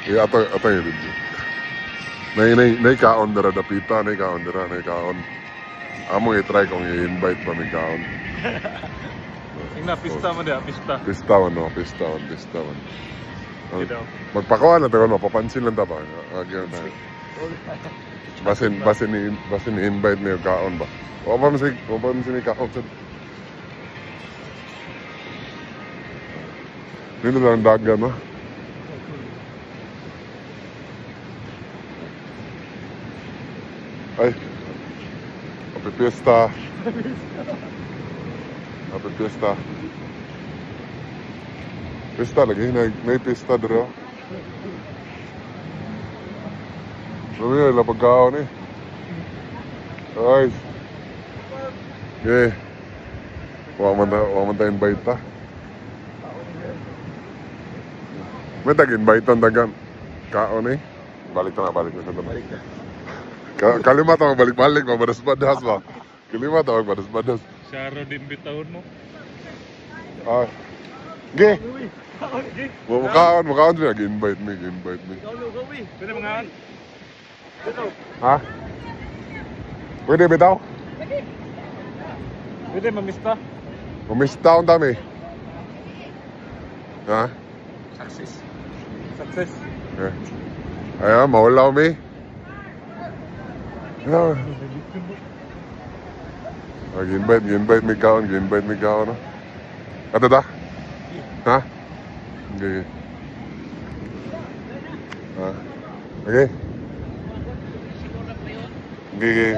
Ato yung video. Nay kaon dara dapita, nay kaon dara, nay kaon. Amo i-try kung i-invite pa may kaon. Ina pista mo dia, pista. Pista man. Magpakuan na tayo, papansin lang tapa. Agyan tayo. Basin i-invite niyo kaon ba? O pa man si kaon sa. Dito lang dagan no. Ay. Happy Fiesta. Happy Fiesta. Fiesta lagi, may pista dito. Sabi nga, lapag kaon eh. Ay. Okay. Huwag man tayo invite ta. May tag-invite ang dagan. Kaon eh. Balik na sa dami. Kalimat ako balik-balik, mabadas-badas ba? Kalimat ako mabadas-badas. Syaro din bitahon mo. Ah. Ge. Mukhaan siya, gi-invite me. Pwede mga Ha? Pwede bitaw? Pwede mamista. Mamista ang dami. Ha? Success. Okay. Ayan, mawala mi. Gi-invite me kaon. No? Ato ta? Ha? Okay. Okay. Okay.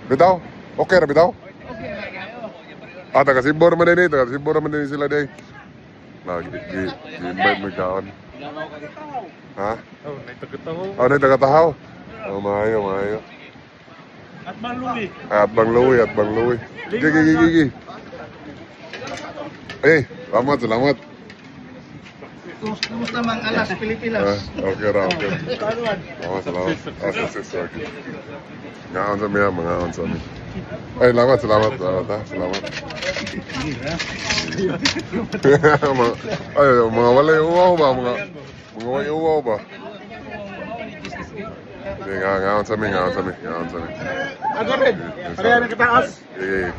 Bitaw? Okay na bitaw? Ah, taga-Sibor man din sila day. Gi-invite me kaon. Ha? Oh, nagtagataw. Oh, nagtagataw. Oh, maayo. At Bangluwi. At Bangluwi. Gigi. Eh, salamat. Kumusta mang alas Pilipinas? Okay. Salamat. Sukses. Ngaon sa miya, mga sa mi. Ay, salamat. Ay, mga walay uwaw ba? Mga walay uwaw ba? Ngaon sa mi. Agad. Pareha na kataas. Eh.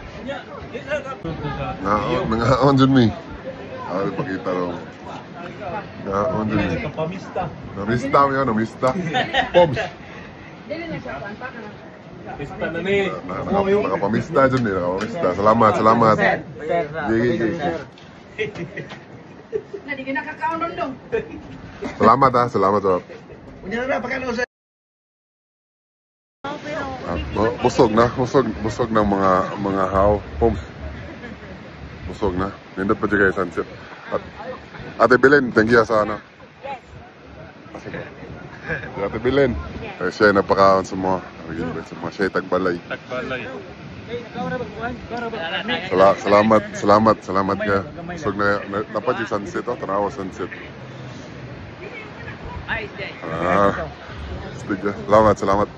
Ngaon dyan mi. Ay, pakita raw. Ngaon dyan mi. Namista. Pobs. Pista na ni. Nakapamista dyan Salamat. Gigi. Hindi ka nakakaon dong. Salamat. Unya na pakano sa Busog ng mga haw. Poms. Busog na. Nindot pa dyan kayo sunset. Ate Belen, thank you sa ano. Ate Belen. Siya ay napakaon sa mga siya ay tagbalay. Salamat ka. Busog na. Dapat yung sunset. Tanawa sunset. Salamat.